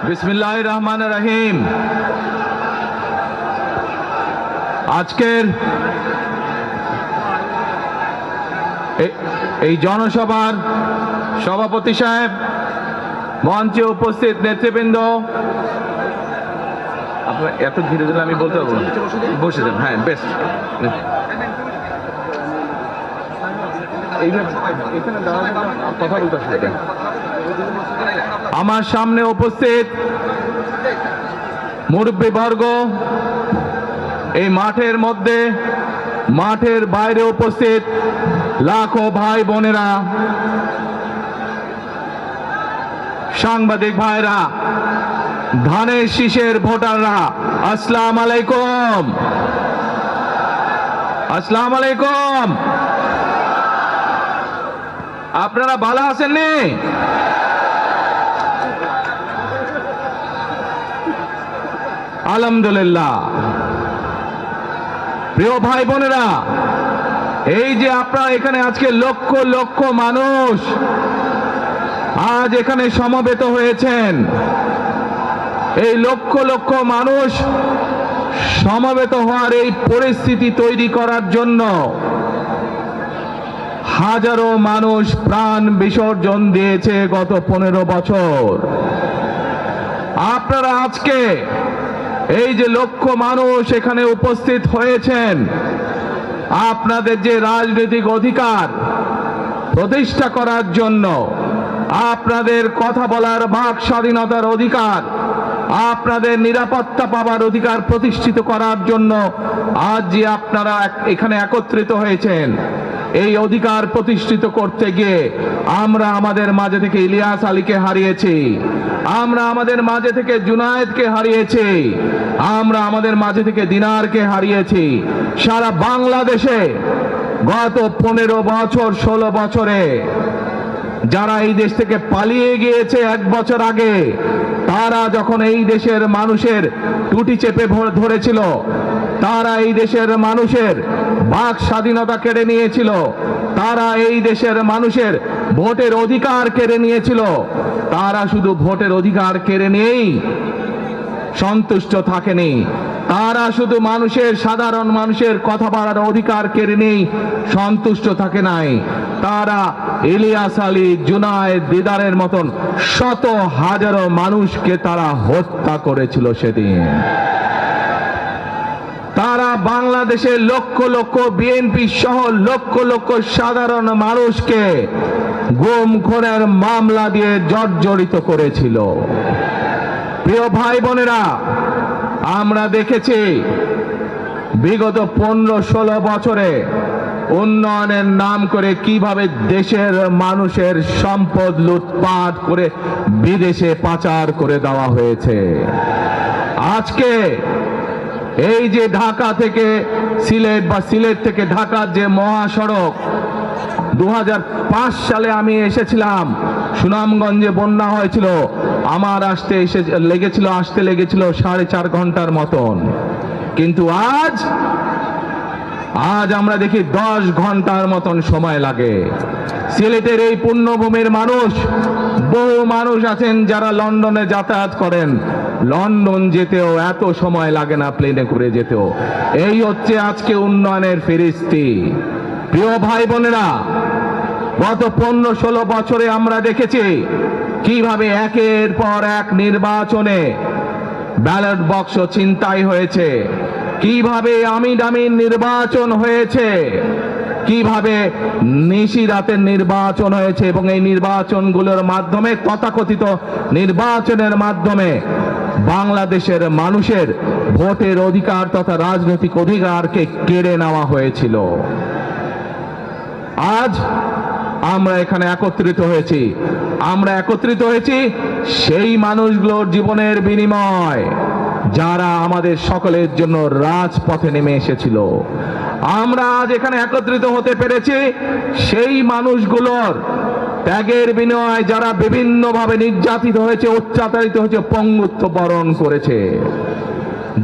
বিসমিল্লাহির রহমানির রহিম। আজকের এই জনসভার সভাপতি সাহেব, মঞ্চে উপস্থিত নেতৃবৃন্দ, আপনার এত ধীরে ধীরে আমি বলতে পারবো না, বসে যান। হ্যাঁ, বেশ। কথা বলতে আসলে আমার সামনে উপস্থিত মুরব্বীবর্গ, এই মাঠের মধ্যে, মাঠের বাইরে উপস্থিত লাখো ভাই বোনেরা, সাংবাদিক ভাইরা, ধানের শীষের ভোটাররা, আসসালামু আলাইকুম। আসসালামু আলাইকুম। আপনারা ভালো আছেন নি? আলহামদুলিল্লাহ। প্রিয় ভাই বোনেরা, এই যে আপনারা এখানে আজকে লক্ষ লক্ষ মানুষ আজ এখানে সমবেত হয়েছেন, এই লক্ষ লক্ষ মানুষ সমবেত হওয়ার এই পরিস্থিতি তৈরি করার জন্য হাজারো মানুষ প্রাণ বিসর্জন দিয়েছে গত 15 বছর। আপনারা আজকে এই যে লক্ষ মানুষ এখানে উপস্থিত হয়েছেন, আপনাদের যে রাজনৈতিক অধিকার প্রতিষ্ঠা করার জন্য, আপনাদের কথা বলার বাক স্বাধীনতার অধিকার, আপনাদের নিরাপত্তা পাওয়ার অধিকার প্রতিষ্ঠিত করার জন্য আজ যে আপনারা এখানে একত্রিত হয়েছেন, এই অধিকার প্রতিষ্ঠিত করতে গিয়ে আমরা আমাদের মাঝে থেকে ইলিয়াস আলীকে হারিয়েছি, আমরা আমাদের মাঝে থেকে জুনায়েদকে হারিয়েছি, আমরা আমাদের মাঝে থেকে দিনারকে হারিয়েছি। সারা বাংলাদেশে গত 15 বছর 16 বছরে যারা এই দেশ থেকে পালিয়ে গিয়েছে 1 বছর আগে, তারা যখন এই দেশের মানুষের টুটি চেপে ধরেছিল, তারা এই দেশের মানুষের বাক স্বাধীনতা কেড়ে নিয়েছিল, তারা এই দেশের মানুষের ভোটের অধিকার কেড়ে নিয়েছিল, তারা শুধু ভোটের অধিকার কেড়ে নিয়েই সন্তুষ্ট থাকেনি, তারা শুধু সাধারণ মানুষের কথা বলার অধিকার কেড়ে নেই সন্তুষ্ট থাকে নাই, তারা ইলিয়াস আলী, জুনায়েদ, দিদারের মতন শত হাজারো মানুষকে তারা হত্যা করেছিল সেদিন। তারা বাংলাদেশের লক্ষ লক্ষ বিএনপি সহ লক্ষ লক্ষ সাধারণ মানুষকে গুম খুনের মামলা দিয়ে জর্জরিত করেছিল। প্রিয় ভাই বোনেরা, আমরা দেখেছি বিগত 15-16 বছরে উন্নয়নের নাম করে কিভাবে দেশের মানুষের সম্পদ লুটপাট করে বিদেশে পাচার করে দেওয়া হয়েছে। আজকে এই যে ঢাকা থেকে সিলেট বা সিলেট থেকে ঢাকার যে মহাসড়ক, 2005 সালে আমি এসেছিলাম, সুনামগঞ্জে বন্যা হয়েছিল, আমার আসতে লেগেছিল 4.5 ঘন্টার মতন, কিন্তু আজ আমরা দেখি 10 ঘন্টার মতন সময় লাগে। সিলেটের এই পুণ্যভূমির মানুষ, বহু মানুষ আছেন যারা লন্ডনে যাতায়াত করেন, লন্ডন যেতেও এত সময় লাগে না প্লেনে করে যেতেও। এই হচ্ছে আজকে উন্নয়নের ফিরিস্তি। প্রিয় ভাই বোনেরা, গত 15-16 বছরে আমরা দেখেছি কিভাবে একের পর এক নির্বাচনে ব্যালট বাক্স ছিনতাই হয়েছে, কিভাবে আমিন নির্বাচন হয়েছে, কিভাবে নিশিরাতের নির্বাচন হয়েছে, এবং এই নির্বাচনগুলোর মাধ্যমে, তথাকথিত নির্বাচনের মাধ্যমে বাংলাদেশের মানুষের ভোটের অধিকার তথা রাজনৈতিক অধিকারকে কেড়ে নেওয়া হয়েছিল। আজ আমরা এখানে একত্রিত হয়েছি সেই মানুষগুলোর জীবনের বিনিময় যারা আমাদের সকলের জন্য রাজপথে নেমে এসেছিল। আমরা আজ এখানে একত্রিত হতে পেরেছি সেই মানুষগুলোর ত্যাগের বিনিময়ে যারা বিভিন্নভাবে নির্যাতিত হয়েছে, অত্যাচারিত হয়েছে, পঙ্গুত্ব বরণ করেছে।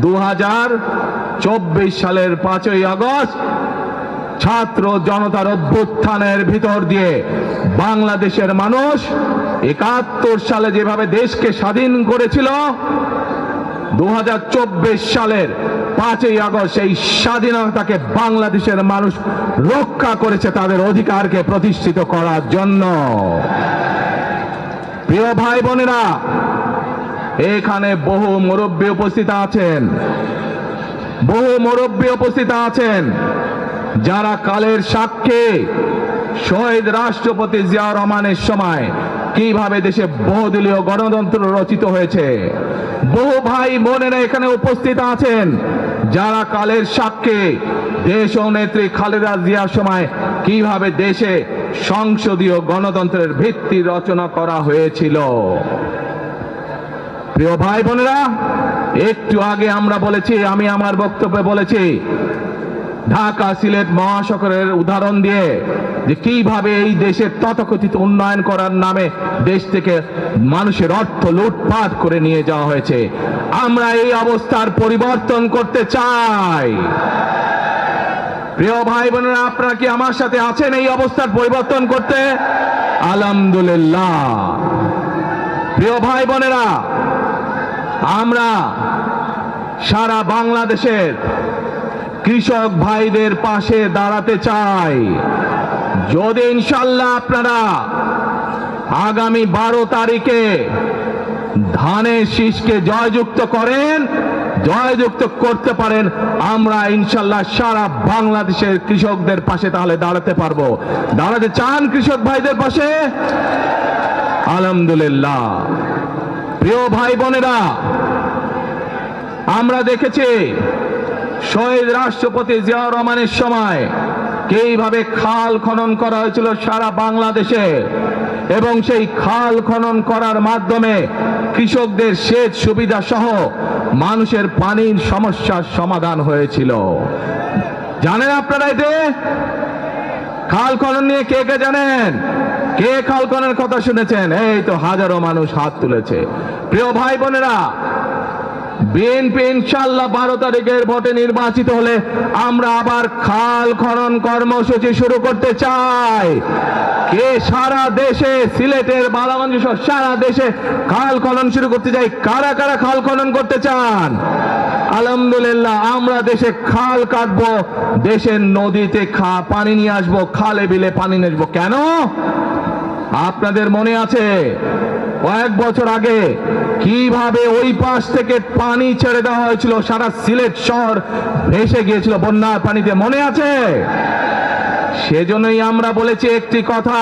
2024 সালের 5ই আগস্ট ছাত্র জনতার অভ্যুত্থানের ভিতর দিয়ে বাংলাদেশের মানুষ 71 সালে যেভাবে দেশকে স্বাধীন করেছিল, 2024 সালের 5ই আগস্ট সেই স্বাধীনতাকে বাংলাদেশের মানুষ রক্ষা করেছে তাদের অধিকারকে প্রতিষ্ঠিত করার জন্য। প্রিয় ভাই বোনেরা, এখানে বহু মুরব্বী উপস্থিত আছেন, বহু মুরব্বী উপস্থিত আছেন যারা কালের সাক্ষী শহীদ রাষ্ট্রপতি জিয়া রহমানের সময় কিভাবে দেশে বহুদলীয় গণতন্ত্র রচিত হয়েছে। বহু ভাই বোনেরা এখানে উপস্থিত আছেন যারা কালের সাক্ষী দেশ ও নেত্রী খালেদা জিয়ার সময় কিভাবে দেশে সংসদীয় গণতন্ত্রের ভিত্তি রচনা করা হয়েছিল। প্রিয় ভাই বোনেরা, একটু আগে আমরা বলেছি, আমি আমার বক্তব্যে বলেছি, ঢাকা সিলেট মহাসড়কের উদাহরণ দিয়ে যে কিভাবে এই দেশের তথাকথিত উন্নয়ন করার নামে দেশ থেকে মানুষের অর্থ লুটপাট করে নিয়ে যাওয়া হয়েছে। আমরা এই অবস্থার পরিবর্তন করতে চাই। প্রিয় ভাই বোনেরা, আপনারা কি আমার সাথে আছেন এই অবস্থার পরিবর্তন করতে? আলহামদুলিল্লাহ। প্রিয় ভাই বোনেরা, আমরা সারা বাংলাদেশের কৃষক ভাইদের পাশে দাঁড়াতে চাই। যদি ইনশাআল্লাহ আপনারা আগামী 12 তারিখে ধানের শীষকে জয়যুক্ত করেন, জয়যুক্ত করতে পারেন, আমরা ইনশাআল্লাহ সারা বাংলাদেশের কৃষকদের পাশে তাহলে দাঁড়াতে পারবো। দাঁড়াতে চান কৃষক ভাইদের পাশে? আলহামদুলিল্লাহ। প্রিয় ভাই বোনেরা, আমরা দেখেছি শহীদ রাষ্ট্রপতি জিয়াউর রহমানের সময় কিভাবে খাল খনন করা হয়েছিল সারা বাংলাদেশে, এবং সেই খাল খনন করার মাধ্যমে কৃষকদের সেচ সুবিধা সহ মানুষের পানির সমস্যার সমাধান হয়েছিল। জানেন আপনারা এতে খাল খনন নিয়ে কে কে জানেন? কে খাল খননের কথা শুনেছেন? এই তো হাজারো মানুষ হাত তুলেছে। প্রিয় ভাই বোনেরা, বিএনপি ইনশাআল্লাহ 12 তারিখের ভোটে নির্বাচিত হলে আমরা আবার খাল খনন কর্মসূচি শুরু করতে চাই। কে সারা দেশে, সিলেটের বালাগঞ্জ সহ সারা দেশে খাল খনন শুরু করতে চাই? কারা কারা খাল খনন করতে চান? আলহামদুলিল্লাহ। আমরা দেশে খাল কাটবো, দেশের নদীতে পানি নিয়ে আসবো, খালে বিলে পানি নিয়ে আসবো। কেন? আপনাদের মনে আছে কয়েক বছর আগে কিভাবে ওই পাশ থেকে পানি ছেড়ে দেওয়া হয়েছিল, সারা সিলেট শহর ভেসে গিয়েছিল বন্যার পানিতে, মনে আছে? সেজন্যই আমরা বলেছি একটি কথা,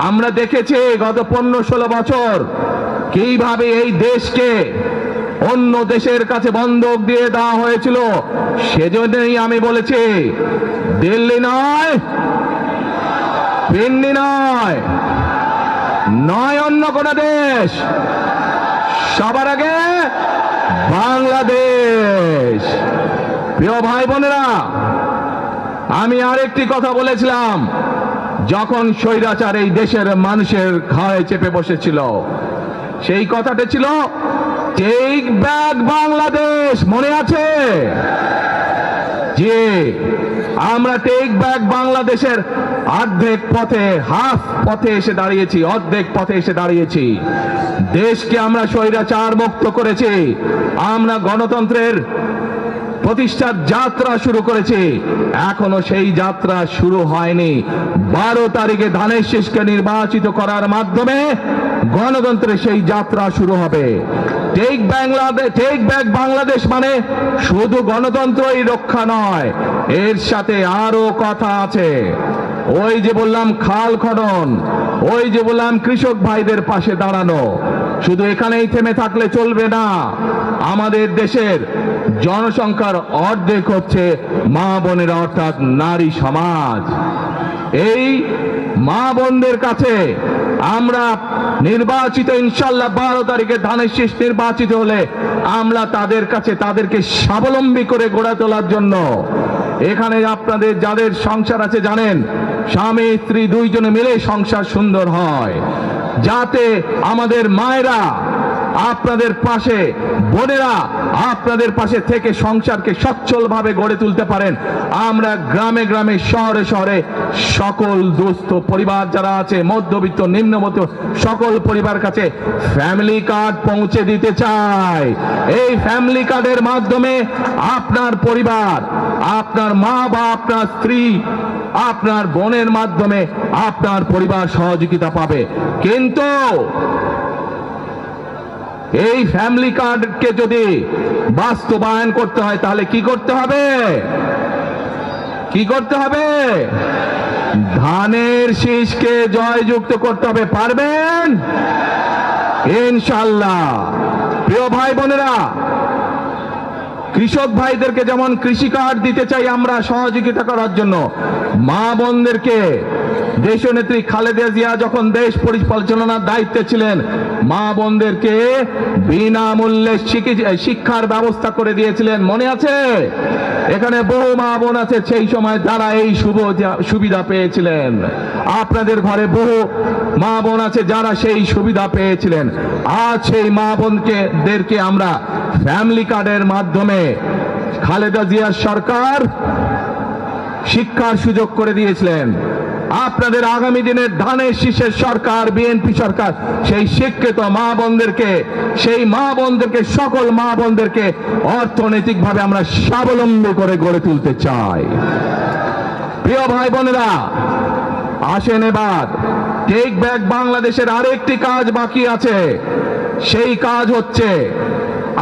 আমরা দেখেছি গত 15-16 বছর কিভাবে এই দেশকে অন্য দেশের কাছে বন্ধক দিয়ে দেওয়া হয়েছিল। সেজন্যই আমি বলেছি দিল্লি নয়, দিল্লি নয়, নয় অন্য কোন দেশ, সবার আগে বাংলাদেশ। প্রিয় ভাই বোনেরা, আমি আরেকটি কথা বলেছিলাম, যখন স্বৈরাচার এই দেশের মানুষের ঘাড়ে চেপে বসেছিল, সেই কথাটা ছিল টেক ব্যাক বাংলাদেশ। মনে আছে? যে আমরা টেক ব্যাক বাংলাদেশের অর্ধেক পথে, হাফ পথে এসে দাঁড়িয়েছি, অর্ধেক পথে এসে দাঁড়িয়েছি। দেশকে আমরা স্বৈরাচার মুক্ত করেছি, আমরা গণতন্ত্রের প্রতিষ্ঠার যাত্রা শুরু করেছি। এখনো সেই যাত্রা শুরু হয়নি। 12 তারিখে ধানের শীষকে নির্বাচিত করার মাধ্যমে গণতন্ত্রের সেই যাত্রা শুরু হবে। টেক ব্যাক বাংলাদেশ মানে শুধু গণতন্ত্রই রক্ষা নয়, এর সাথে আরো কথা আছে। ওই যে বললাম খাল খনন, ওই যে বললাম কৃষক ভাইদের পাশে দাঁড়ানো, শুধু এখানেই থেমে থাকলে চলবে না। আমাদের দেশের জনসংখ্যার অর্ধেক হচ্ছে মা বোনেরা, অর্থাৎ নারী সমাজ। এই মা বোনদের কাছে আমরা নির্বাচিত, ইনশাআল্লাহ 12 তারিখে ধানের শীষ নির্বাচিত হলে আমরা তাদের কাছে তাদেরকে স্বাবলম্বী করে গড়ে তোলার জন্য, এখানে আপনাদের যাদের সংসার আছে জানেন, স্বামী স্ত্রী দুইজনে মিলে সংসার সুন্দর হয়, যাতে আমাদের মায়েরা আপনাদের পাশে, বোনেরা আপনাদের পাশে থেকে সংসারকে সচ্ছলভাবে গড়ে তুলতে পারেন। আমরা গ্রামে গ্রামে, শহরে শহরে সকল দুস্থ পরিবার যারা আছে, মধ্যবিত্ত, নিম্নবিত্ত সকল পরিবার কাছে ফ্যামিলি কার্ড পৌঁছে দিতে চাই। এই ফ্যামিলি কার্ডের মাধ্যমে আপনার পরিবার, আপনার মা বা আপনার স্ত্রী, আপনার বোনের মাধ্যমে আপনার পরিবার সহযোগিতা পাবে। কিন্তু এই ফ্যামিলি কার্ডকে যদি বাস্তবায়ন করতে হয় তাহলে কি করতে হবে? কি করতে হবে? ধানের শীষকে জয়যুক্ত করতে হবে। পারবেন ইনশাআল্লাহ। প্রিয় ভাই বোনেরা, কৃষক ভাইদেরকে যেমন কৃষি কার্ড দিতে চাই আমরা সহযোগিতা করার জন্য, মা বোনদেরকে দেশনেত্রী খালেদা জিয়া যখন দেশ পরিচালনার দায়িত্বে ছিলেন, মা বোনদেরকে বিনামূল্যে শিক্ষার ব্যবস্থা করে দিয়েছিলেন। মনে আছে? এখানে বহু মা বোন আছে সেই সময় যারা এই সুবিধা পেয়েছিলেন। আপনাদের ঘরে বহু মা বোন আছে যারা সেই সুবিধা পেয়েছিলেন। আজ সেই মা বোনদেরকে আমরা ফ্যামিলি কার্ডের মাধ্যমে খালেদা জিয়ার সরকার শিক্ষার সুযোগ করে দিয়েছিলেন। আপনাদের আগামী দিনের ধানের শীষের সরকার, বিএনপি সরকার, সেই শিক্ষিত মা বোনদেরকে, সেই মা বোনদেরকে, সকল মা বোনদেরকে অর্থনৈতিকভাবে আমরা স্বাবলম্বী করে গড়ে তুলতে চাই। প্রিয় ভাই বোনেরা, আসেন এবার টেক ব্যাক বাংলাদেশের আরেকটি কাজ বাকি আছে। সেই কাজ হচ্ছে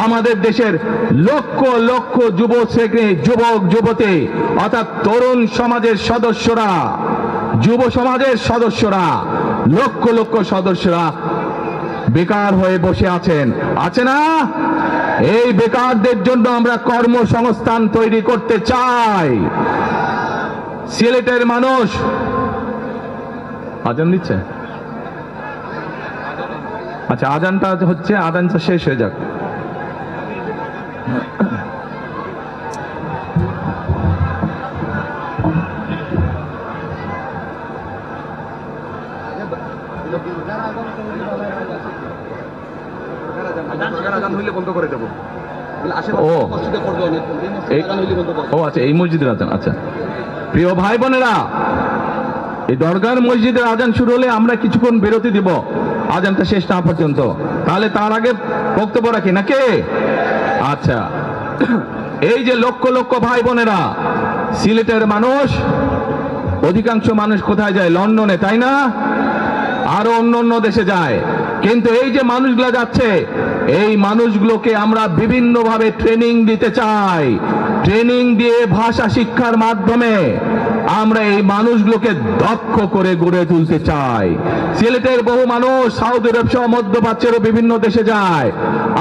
আমাদের দেশের লক্ষ লক্ষ যুবক যুবতী অর্থাৎ তরুণ সমাজের সদস্যরা, যুব সমাজের সদস্যরা, লক্ষ লক্ষ সদস্যরা বেকার হয়ে বসে আছেন, আছে না? এই বেকারদের জন্য আমরা কর্মসংস্থান তৈরি করতে চাই। সিলেটের মানুষ আজান দিচ্ছে, আচ্ছা আজানটা হচ্ছে, আজানটা শেষ হয়ে যাক। আচ্ছা, এই মসজিদের আজান। আচ্ছা প্রিয় ভাই বোনেরা, এই দরগার মসজিদের আজান শুরু হলে আমরা কিছুক্ষণ বিরতি দিব আজানটা শেষ না পর্যন্ত। তাহলে তার আগে বক্তব্য রাখি নাকি? আচ্ছা, এই যে লক্ষ লক্ষ ভাই বোনেরা, সিলেটের মানুষ, অধিকাংশ মানুষ কোথায় যায়? লন্ডনে, তাই না? আরো অন্য অন্য দেশে যায়। কিন্তু এই যে মানুষগুলো যাচ্ছে, এই মানুষগুলোকে আমরা বিভিন্নভাবে ট্রেনিং দিতে চাই। ট্রেনিং দিয়ে ভাষা শিক্ষার মাধ্যমে আমরা এই মানুষগুলোকে দক্ষ করে গড়ে তুলতে চাই। সিলেটের বহু মানুষ সৌদি আরব সহ মধ্যপ্রাচ্যের বিভিন্ন দেশে যায়।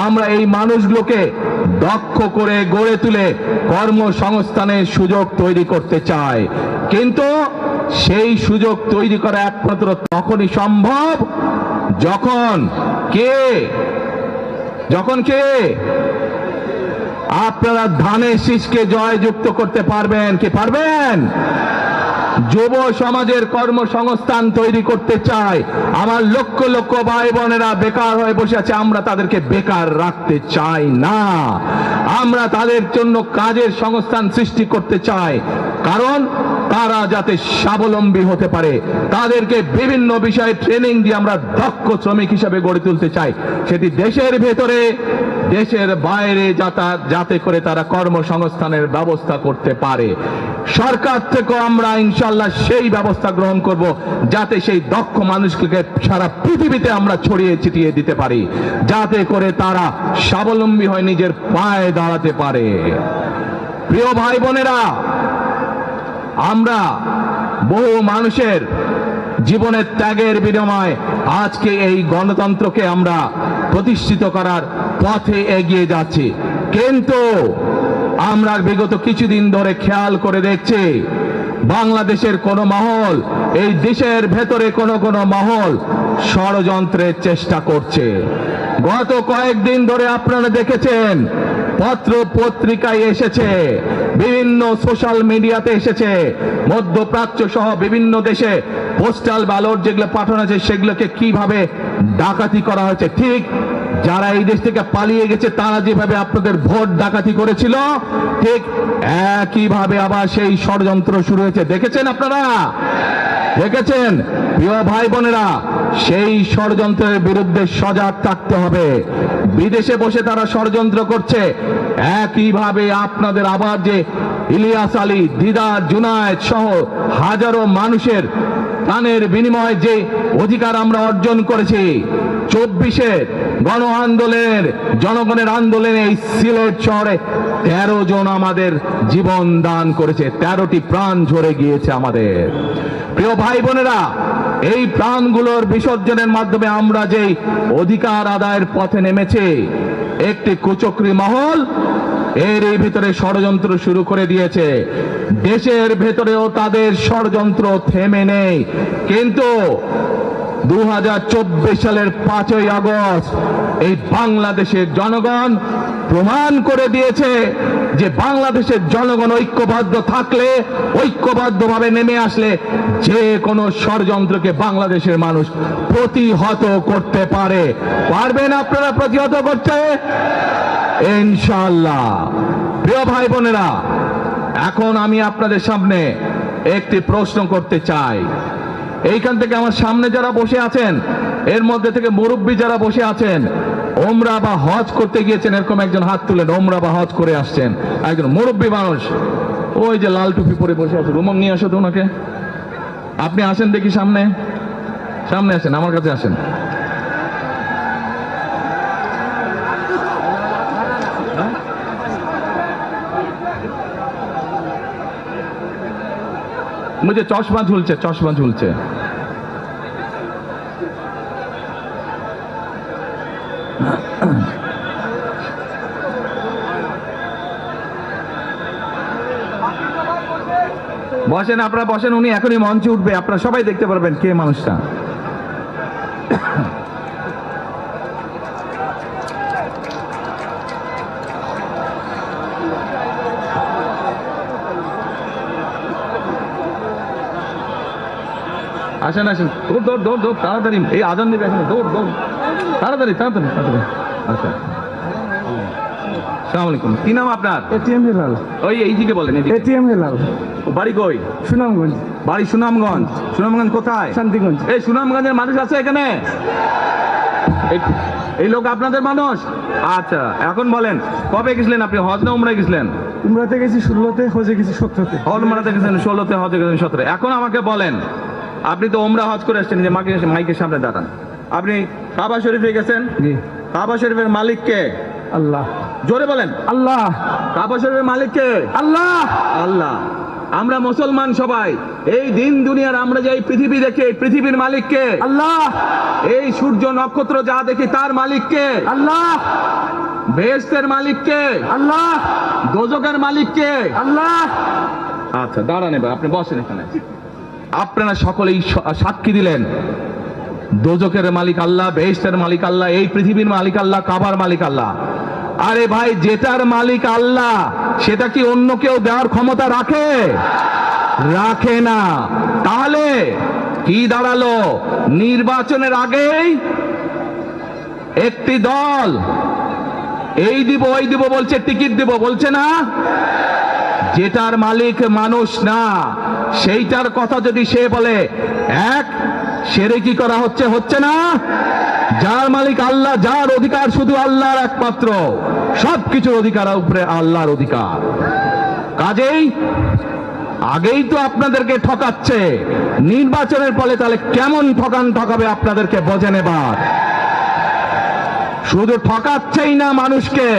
আমরা এই মানুষগুলোকে দক্ষ করে গড়ে তুলে কর্মসংস্থানের সুযোগ তৈরি করতে চাই। কিন্তু সেই সুযোগ তৈরি করা একমাত্র তখনই সম্ভব যখন কে আপনারা ধানের শীষকে জয়যুক্ত করতে পারবেন। কি পারবেন? যুব সমাজের কর্মসংস্থান তৈরি করতে চাই। আমার লক্ষ লক্ষ ভাই বোনেরা বেকার হয়ে বসে আছে, আমরা তাদেরকে বেকার রাখতে চাই না। আমরা তাদের জন্য কাজের সংস্থান সৃষ্টি করতে চাই, কারণ তারা যাতে স্বাবলম্বী হতে পারে। তাদেরকে বিভিন্ন বিষয়ে ট্রেনিং দিয়ে আমরা দক্ষ শ্রমিক হিসেবে গড়ে তুলতে চাই, সেটি দেশের ভেতরে, দেশের বাইরে, যাতে করে তারা কর্মসংস্থানের ব্যবস্থা করতে পারে। সরকার থেকে আমরা ইনশাআল্লাহ সেই ব্যবস্থা গ্রহণ করব, যাতে সেই দক্ষ মানুষকে সারা পৃথিবীতে আমরা ছড়িয়ে ছিটিয়ে দিতে পারি, যাতে করে তারা স্বাবলম্বী হয়ে নিজের পায়ে দাঁড়াতে পারে। প্রিয় ভাই বোনেরা, আমরা বহু মানুষের জীবনের ত্যাগের বিনিময়ে আজকে এই গণতন্ত্রকে আমরা প্রতিষ্ঠিত করার পথে এগিয়ে যাচ্ছি। কিন্তু আমরা বিগত কিছুদিন ধরে খেয়াল করে দেখছি, বাংলাদেশের কোন মহল, এই দেশের ভেতরে কোন মহল ষড়যন্ত্রের চেষ্টা করছে। গত কয়েকদিন ধরে আপনারা দেখেছেন, পত্র পত্রিকায় এসেছে, বিভিন্ন সোশ্যাল মিডিয়াতে এসেছে, মধ্যপ্রাচ্য সহ বিভিন্ন দেশে পোস্টাল ব্যালট যেগুলো পাঠানো হয়েছে সেগুলোকে কিভাবে ডাকাতি করা হয়েছে। ঠিক যারা এই দেশ থেকে পালিয়ে গেছে তারা যেভাবে আপনাদের ভোট ডাকাতি করেছিল, ঠিক একইভাবে আবার সেই ষড়যন্ত্র শুরু হয়েছে। দেখেছেন আপনারা? দেখেছেন? প্রিয় ভাই বোনেরা, সেই ষড়যন্ত্রের বিরুদ্ধে সজাগ থাকতে হবে। বিদেশে বসে তারা ষড়যন্ত্র করছে, একইভাবে আপনাদের আবার যে ইলিয়াস আলী, দিদার, জুনায়েদ সহ হাজারো মানুষের প্রাণের বিনিময়ে যে অধিকার আমরা অর্জন করেছি, 24-এর গণ আন্দোলনের, জনগণের আন্দোলনে এই সিলেট শহরে 13 জন আমাদের জীবন দান করেছে, 13টি প্রাণ ঝরে গিয়েছে আমাদের। প্রিয় ভাই বোনেরা, এই প্রাণগুলোর বিসর্জনের মাধ্যমে আমরা যে অধিকার আদায়ের পথে নেমেছি, একটি কুচক্রী মহল এর ভিতরে ষড়যন্ত্র শুরু করে দিয়েছে। দেশের ভেতরেও তাদের ষড়যন্ত্র থেমে নেই, কিন্তু 2024 সালের 5ই আগস্ট এই বাংলাদেশের জনগণ প্রমাণ করে দিয়েছে যে বাংলাদেশের জনগণ ঐক্যবদ্ধ থাকলে, ঐক্যবদ্ধভাবে নেমে আসলে যে কোনো ষড়যন্ত্রকে বাংলাদেশের মানুষ প্রতিহত করতে পারে। পারবেন আপনারা প্রতিহত করতে? ইনশাআল্লাহ। প্রিয় ভাই বোনেরা, এখন আমি আপনাদের সামনে একটি প্রশ্ন করতে চাই। এইখান থেকে আমার সামনে যারা বসে আছেন, এর মধ্যে থেকে মুরব্বী যারা বসে আছেন, ওমরা বা হজ করতে গিয়েছেন, এরকম একজন হাত তুলেন। ওমরা বা হজ করে আসছেন একজন মুরব্বী মানুষ, ওই যে লাল টুপি পরে বসে আছে, রুমন নিয়ে আসো তো ওনাকে। আপনি আসেন দেখি, সামনে সামনে আসেন, আমার কাছে আসেন। মুঝে চশমা ঝুলছে, চশমা ঝুলছে। বসেন, আপনারা বসেন, উনি এখনই মঞ্চে উঠবে, আপনারা সবাই দেখতে পারবেন কে মানুষটা। আসেন আসেন, দৌড় দৌড় দৌড় দৌড়, তাড়াতাড়ি, এই আজান দেবে এখন, দৌড় দৌড়, তাড়াতাড়ি তাড়াতাড়ি তাড়াতাড়ি। আচ্ছা, আসসালামু আলাইকুম। কি নাম আপনার? এটিএম হেলাল। ওই এইদিকে বলেন। এটিএম হেলাল। বাড়ি কই? সুনামগঞ্জ। বাড়ি সুনামগঞ্জ। সুনামগঞ্জ কোথায়? শান্তিগঞ্জ। এই সুনামগঞ্জের মানুষ আছে এখানে? এই লোক আপনাদের মানুষ? আচ্ছা, এখন বলেন, কবে গেছিলেন আপনি? হজ না উমরায় গেছিলেন? উমরাতে গেছি 16-তে, হজে গেছি 17-তে। উমরাতে গেছেন 16-তে, হজে গেছেন 17-তে। এখন আমাকে বলেন, আপনি তো উমরা হজ করে আসছেন, যে মাইকের সামনে দাঁড়ান, আপনি কাবা শরীফে গেছেন, জি। কাবা শরীফের মালিক কে? আল্লাহ। জোরে বলেন। আল্লাহ। কাবা শরীফের মালিক কে? আল্লাহ। আল্লাহ। আমরা মুসলমান সবাই, এই দিন দুনিয়ার আমরা যে এই পৃথিবী দেখি, এই পৃথিবীর মালিক কে? আল্লাহ। এই সূর্য নক্ষত্র যা দেখি তার মালিক কে? আল্লাহ। বেহেশতের মালিক কে? আল্লাহ। দোজখের মালিক কে? আল্লাহ। আচ্ছা, দাঁড়ান, এবার আপনি বসেন এখানে। আপনারা সকলেই সাক্ষী দিলেন, দোজখের মালিক আল্লাহ, বেহেশতের মালিক আল্লাহ, এই পৃথিবীর মালিক আল্লাহ, কাবার মালিক আল্লাহ। আরে ভাই, যেটার মালিক আল্লাহ সেটা কি অন্য কেউ দেওয়ার ক্ষমতা রাখে? রাখে না। তাহলে কি দাঁড়ালো? নির্বাচনের আগেই একটি দল এই দিব ওই দিব বলছে, টিকিট দিব বলছে না? যেটার মালিক মানুষ না, সেইটার কথা যদি সে বলে, এক শিরকি করা হচ্ছে, হচ্ছে না? যার মালিক আল্লাহ, যার অধিকার শুধু আল্লাহর একমাত্র, সবকিছুর অধিকার উপরে আল্লাহর অধিকার। কাজেই আগেই তো আপনাদেরকে ঠকাচ্ছে, নির্বাচনের ফলে তাহলে কেমন ঠকাবে আপনাদেরকে বোঝেন এবার। শুধু ঠকাচ্ছেই না মানুষকে,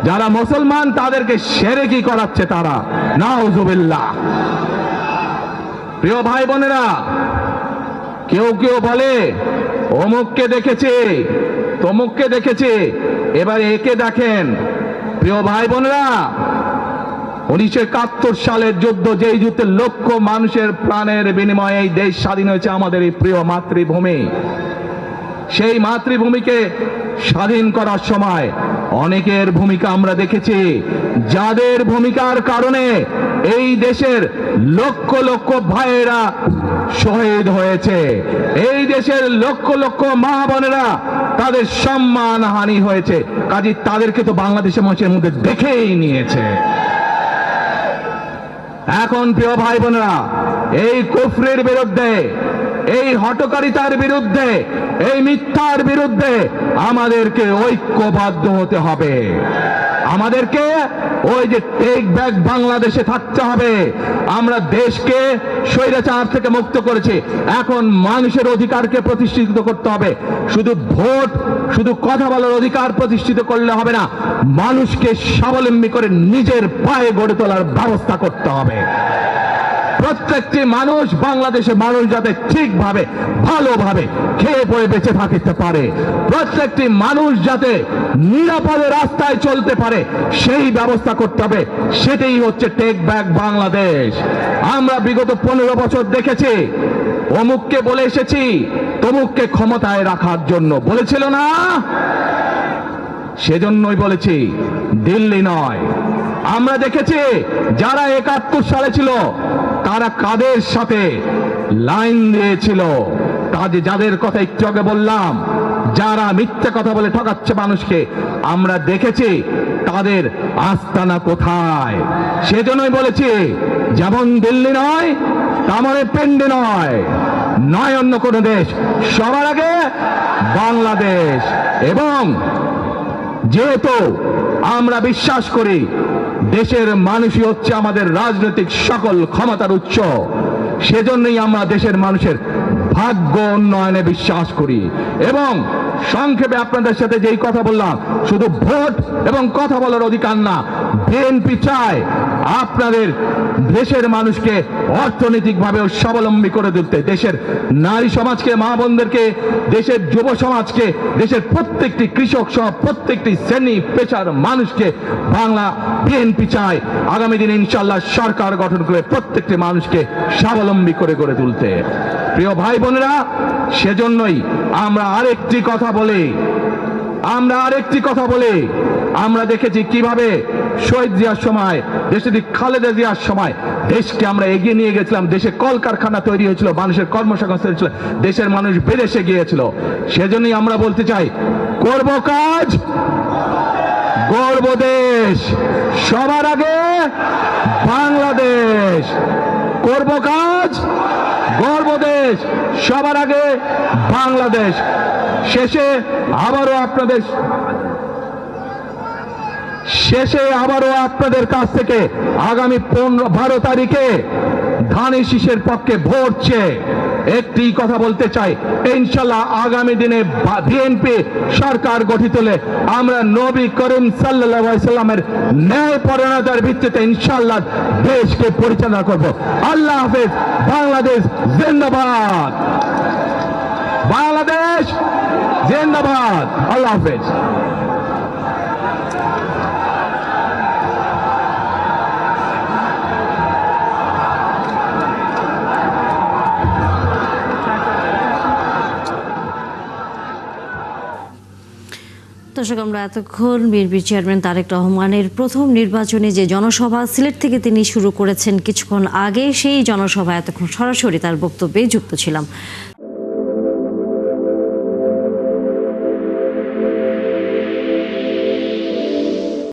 যারা মুসলমান তাদেরকে শিরকি করাচ্ছে তারা, নাউযুবিল্লাহ। প্রিয় ভাই বোনেরা, কেউ কেউ বলে অমুককে দেখেছে, তমুককে দেখেছে, এবার একে দেখেন। প্রিয় ভাই বোনেরা, 1971 সালের যুদ্ধ, যেই যুদ্ধে লক্ষ মানুষের প্রাণের বিনিময়ে এই দেশ স্বাধীন হয়েছে, আমাদের এই প্রিয় মাতৃভূমি, সেই মাতৃভূমিকে স্বাধীন করার সময় অনেকের ভূমিকা আমরা দেখেছি, যাদের ভূমিকার কারণে এই দেশের লক্ষ লক্ষ ভাইয়েরা শহীদ হয়েছে, এই দেশের লক্ষ লক্ষ মা বোনেরা তাদের সম্মানহানি হয়েছে, কাজে তাদেরকে তো বাংলাদেশের মানুষের মধ্যে দেখেই নিয়েছে। এখন প্রিয় ভাই বোনেরা, এই কুফরের বিরুদ্ধে, এই হঠকারিতার বিরুদ্ধে, এই মিথ্যার বিরুদ্ধে আমাদেরকে ঐক্যবদ্ধ হতে হবে। আমাদেরকে ওই যে টেক ব্যাক বাংলাদেশে থাকতে হবে। আমরা দেশকে স্বৈরাচার থেকে মুক্ত করেছি, এখন মানুষের অধিকারকে প্রতিষ্ঠিত করতে হবে। শুধু ভোট, শুধু কথা বলার অধিকার প্রতিষ্ঠিত করলে হবে না, মানুষকে স্বাবলম্বী করে নিজের পায়ে গড়ে তোলার ব্যবস্থা করতে হবে। প্রত্যেকটি মানুষ, বাংলাদেশের মানুষ যাতে ঠিকভাবে ভালোভাবে খেয়ে পড়ে বেঁচে থাকতে পারে, প্রত্যেকটি মানুষ যাতে নিরাপদে রাস্তায় চলতে পারে, সেই ব্যবস্থা করতে হবে। সেটাই হচ্ছে টেক ব্যাক বাংলাদেশ। আমরা বিগত 15 বছর দেখেছি, অমুককে বলে এসেছি তমুককে ক্ষমতায় রাখার জন্য, বলেছিল না? সেজন্যই বলেছি, দিল্লি নয়। আমরা দেখেছি যারা 71 সালে ছিল তারা কাদের সাথে লাইন দিয়েছিল, যাদের কথা একটু আগে বললাম, যারা মিথ্যা কথা বলে ঠকাচ্ছে মানুষকে, আমরা দেখেছি তাদের আস্তানা কোথায়। সেজন্যই বলেছি, যেমন দিল্লি নয় তেমন পেন্ডে নয়, নয় অন্য কোন দেশ, সবার আগে বাংলাদেশ। এবং যেহেতু আমরা বিশ্বাস করি দেশের মানুষই হচ্ছে আমাদের রাজনৈতিক সকল ক্ষমতার উৎস, সেজন্যই আমরা দেশের মানুষের ভাগ্য উন্নয়নে বিশ্বাস করি। এবং সংক্ষেপে আপনাদের সাথে যেই কথা বললাম, শুধু ভোট এবং কথা বলার অধিকার না, বিএনপি চায় আপনাদের দেশের মানুষকে অর্থনৈতিকভাবে স্বাবলম্বী করে তুলতে, দেশের নারী সমাজকে, মা বোনদেরকে, দেশের যুব সমাজকে, দেশের প্রত্যেকটি কৃষক সহ প্রত্যেকটি শ্রেণী পেশার মানুষকে বাংলা বিএনপি চায় আগামী দিনে ইনশাআল্লাহ সরকার গঠন করে প্রত্যেকটি মানুষকে স্বাবলম্বী করে গড়ে তুলতে। প্রিয় ভাই বোনেরা, সেজন্যই আমরা আরেকটি কথা বলি, আমরা দেখেছি কিভাবে শহীদ জিয়ার সময়, দেশটি খালেদা জিয়ার সময় দেশকে আমরা এগিয়ে নিয়ে গেছিলাম। দেশে কলকারখানা তৈরি হয়েছিল, মানুষের কর্মসংস্থান হয়েছিল, দেশের মানুষ বিদেশে গিয়েছিল। সেজন্যই আমরা বলতে চাই, করব কাজ, গর্ব দেশ, সবার আগে বাংলাদেশ। করব কাজ, গর্ব দেশ, সবার আগে বাংলাদেশ। শেষে আবারও আপনাদের কাছ থেকে আগামী 12 তারিখে ধানের শীষের পক্ষে ভোট চেয়ে একটি কথা বলতে চাই, ইনশাআল্লাহ আগামী দিনে বিএনপি সরকার গঠিত হলে আমরা নবী করিম সাল্লাল্লাহু আলাইহি সাল্লামের ন্যায় পরায়ণতার ভিত্তিতে ইনশাআল্লাহ দেশকে পরিচালনা করব। আল্লাহ হাফেজ। বাংলাদেশ জিন্দাবাদ, বাংলাদেশ জিন্দাবাদ। আল্লাহ হাফেজ। দর্শক, আমরা এতক্ষণ বিএনপি চেয়ারম্যান তারেক রহমানের প্রথম নির্বাচনে যে জনসভা সিলেট থেকে তিনি শুরু করেছেন কিছুক্ষণ আগে, সেই জনসভা এতক্ষণ সরাসরি তার বক্তব্যে যুক্ত ছিলাম।